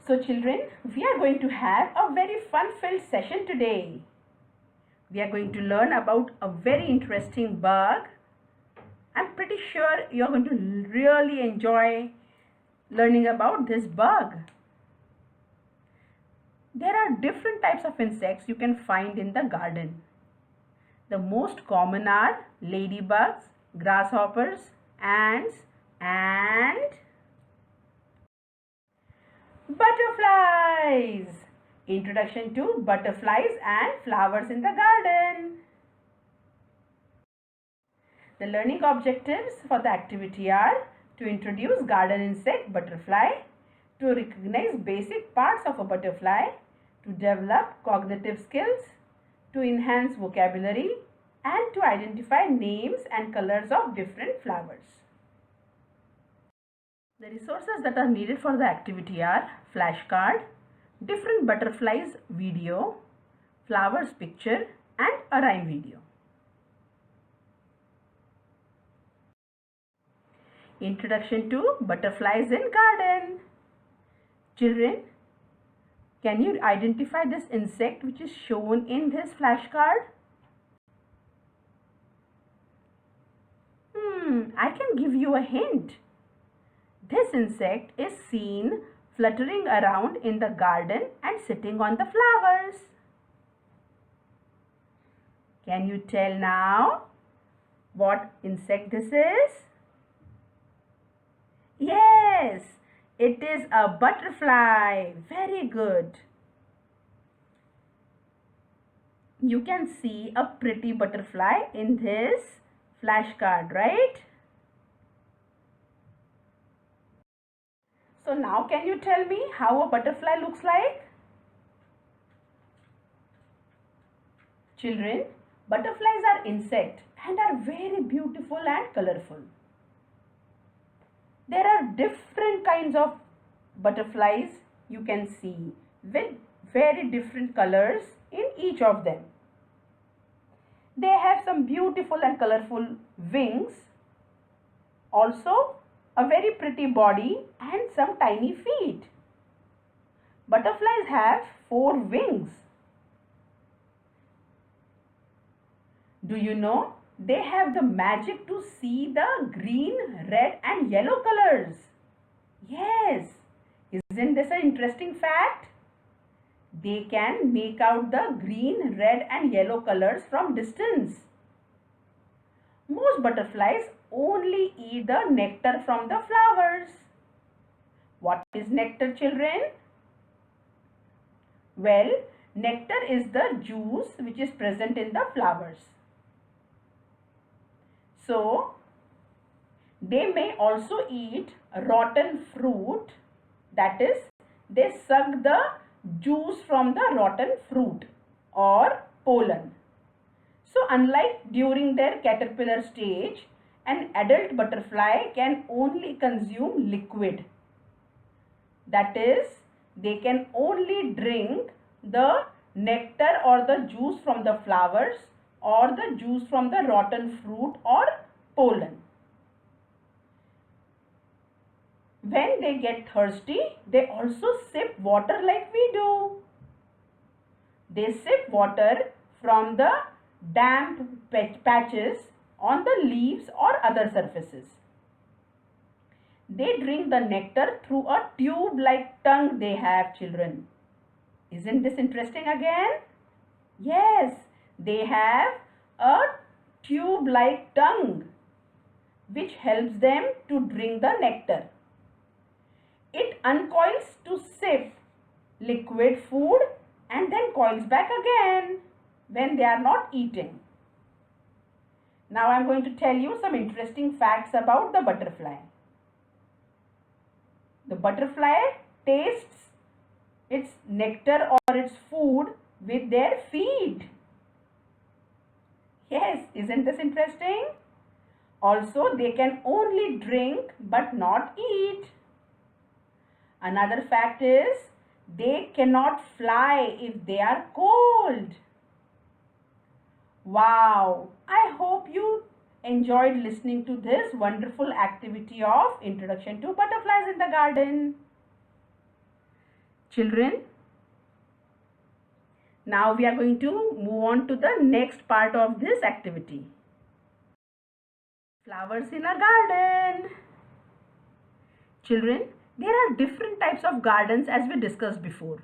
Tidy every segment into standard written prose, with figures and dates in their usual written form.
So children, we are going to have a very fun-filled session today. We are going to learn about a very interesting bug. I'm pretty sure you're going to really enjoy learning about this bug. There are different types of insects you can find in the garden. The most common are ladybugs, grasshoppers, ants, and butterflies. Introduction to butterflies and flowers in the garden. The learning objectives for the activity are to introduce garden insect butterfly, to recognize basic parts of a butterfly, to develop cognitive skills, to enhance vocabulary, and to identify names and colors of different flowers. The resources that are needed for the activity are flashcard, different butterflies video, flowers picture, and a rhyme video. Introduction to butterflies in garden. Children, can you identify this insect which is shown in this flashcard? I can give you a hint. This insect is seen fluttering around in the garden and sitting on the flowers. Can you tell now what insect this is? Yes, it is a butterfly. Very good. You can see a pretty butterfly in this flashcard, right? So now can you tell me how a butterfly looks like? Children, butterflies are insects and are very beautiful and colorful. There are different kinds of butterflies you can see with very different colors in each of them. They have some beautiful and colorful wings, also a very pretty body and some tiny feet. Butterflies have 4 wings. Do you know they have the magic to see the green, red and yellow colors? Yes, isn't this an interesting fact? They can make out the green, red and yellow colors from distance. Most butterflies only eat the nectar from the flowers. What is nectar, children? Well, nectar is the juice which is present in the flowers. So, they may also eat rotten fruit, that is, they suck the juice from the rotten fruit or pollen. So, unlike during their caterpillar stage, an adult butterfly can only consume liquid. That is, they can only drink the nectar or the juice from the flowers or the juice from the rotten fruit or pollen. When they get thirsty, they also sip water like we do. They sip water from the damp patches on the leaves or other surfaces. They drink the nectar through a tube-like tongue they have, children. Isn't this interesting again? Yes, they have a tube-like tongue which helps them to drink the nectar. It uncoils to sip liquid food and then coils back again when they are not eating. Now I am going to tell you some interesting facts about the butterfly. The butterfly tastes its nectar or its food with their feet. Yes, isn't this interesting? Also, they can only drink but not eat. Another fact is they cannot fly if they are cold. Wow! I hope you enjoyed listening to this wonderful activity of Introduction to Butterflies in the Garden. Children, now we are going to move on to the next part of this activity. Flowers in a garden. Children, there are different types of gardens as we discussed before.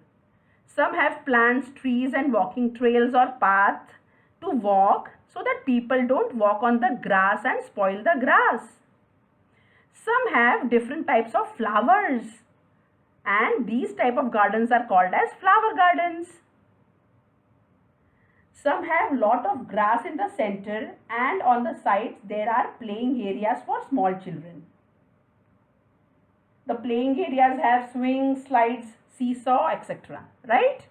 Some have plants, trees and walking trails or paths to walk so that people don't walk on the grass and spoil the grass. Some have different types of flowers and these type of gardens are called as flower gardens. Some have lot of grass in the center and on the sides there are playing areas for small children. The playing areas have swings, slides, seesaw, etc. Right?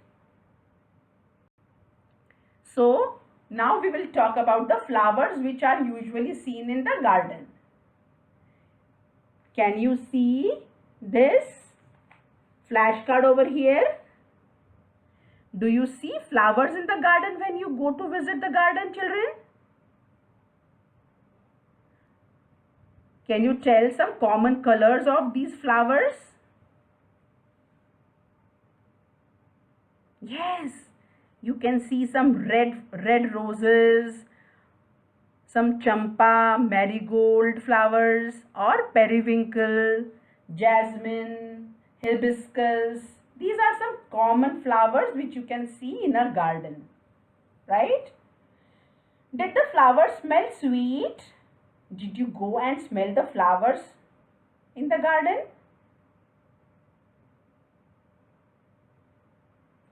So, now we will talk about the flowers which are usually seen in the garden. Can you see this flashcard over here? Do you see flowers in the garden when you go to visit the garden, children? Can you tell some common colors of these flowers? Yes, you can see some red roses, some champa, marigold flowers or periwinkle, jasmine, hibiscus. These are some common flowers which you can see in a garden, right? Did the flowers smell sweet? Did you go and smell the flowers in the garden?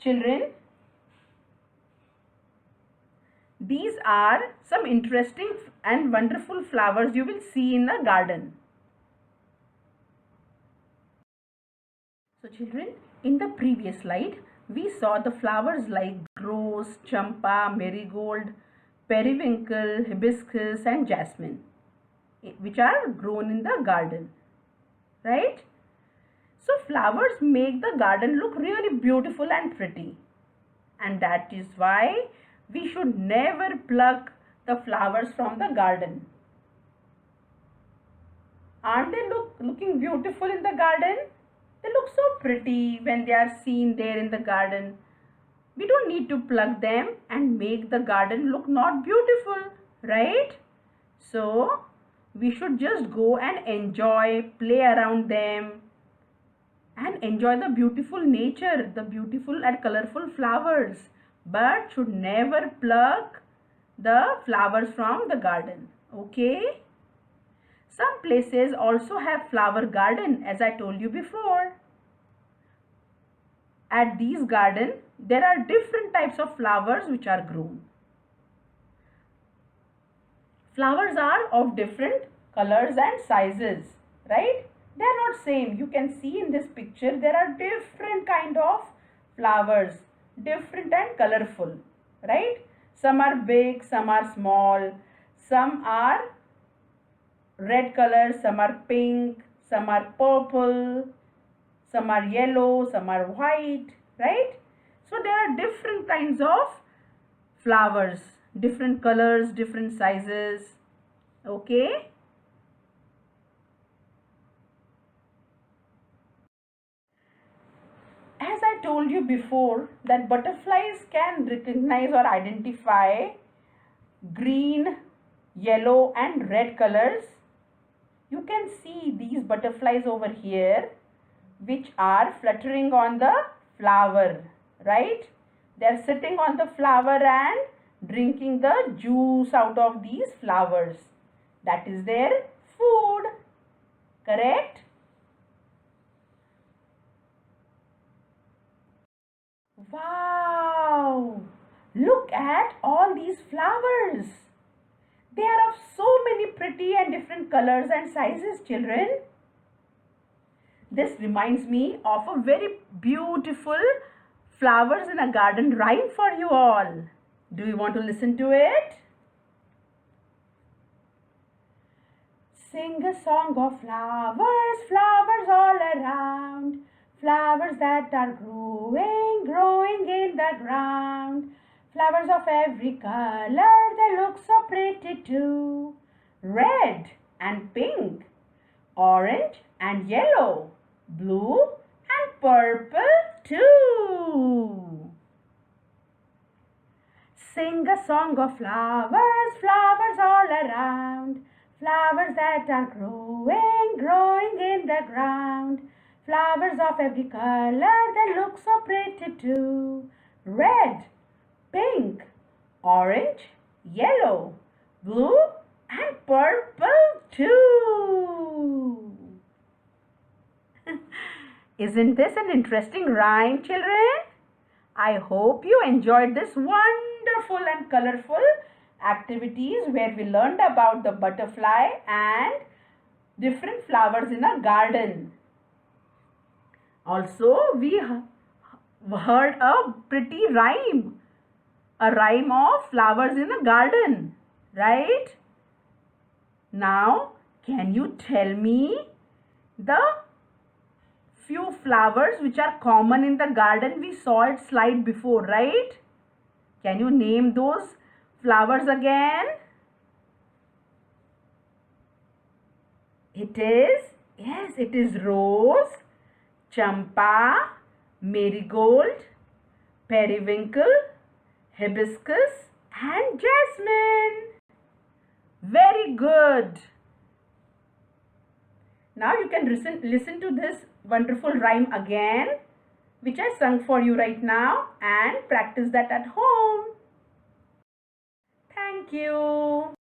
Children, these are some interesting and wonderful flowers you will see in a garden. So children, in the previous slide, we saw the flowers like rose, champa, marigold, periwinkle, hibiscus and jasmine, which are grown in the garden, right? So flowers make the garden look really beautiful and pretty. And that is why we should never pluck the flowers from the garden. Aren't they looking beautiful in the garden? They look so pretty when they are seen there in the garden. We don't need to pluck them and make the garden look not beautiful, right? So, we should just go and enjoy, play around them and enjoy the beautiful nature, the beautiful and colorful flowers, but should never pluck the flowers from the garden, okay? Some places also have flower garden as I told you before. At these gardens, there are different types of flowers which are grown. Flowers are of different colors and sizes, right? They are not same. You can see in this picture there are different kind of flowers, different and colorful, right? Some are big, some are small, some are red color, some are pink, some are purple, some are yellow, some are white, right? So there are different kinds of flowers, different colors, different sizes, okay? As I told you before that butterflies can recognize or identify green, yellow and red colors. You can see these butterflies over here which are fluttering on the flower, right? They are sitting on the flower and drinking the juice out of these flowers. That is their food, correct? Wow! Look at all these flowers. They are of so many pretty and different colors and sizes, children. This reminds me of a very beautiful flowers in a garden rhyme for you all. Do you want to listen to it? Sing a song of flowers, flowers all around. Flowers that are growing, growing in the ground. Flowers of every color, they look so pretty too. Red and pink, orange and yellow, blue and purple too. sing a song of flowers, flowers all around. Flowers that are growing, growing in the ground. Flowers of every color that look so pretty too. Red, pink, orange, yellow, blue and purple too. Isn't this an interesting rhyme, children? I hope you enjoyed this wonderful and colorful activities where we learned about the butterfly and different flowers in a garden. Also, we heard a pretty rhyme. A rhyme of flowers in a garden, right? Now, can you tell me the few flowers which are common in the garden? We saw it slide before, right? Can you name those flowers again? It is rose, champa, marigold, periwinkle, hibiscus and jasmine. Very good. Now you can listen to this wonderful rhyme again, which I sung for you right now, and practice that at home. Thank you.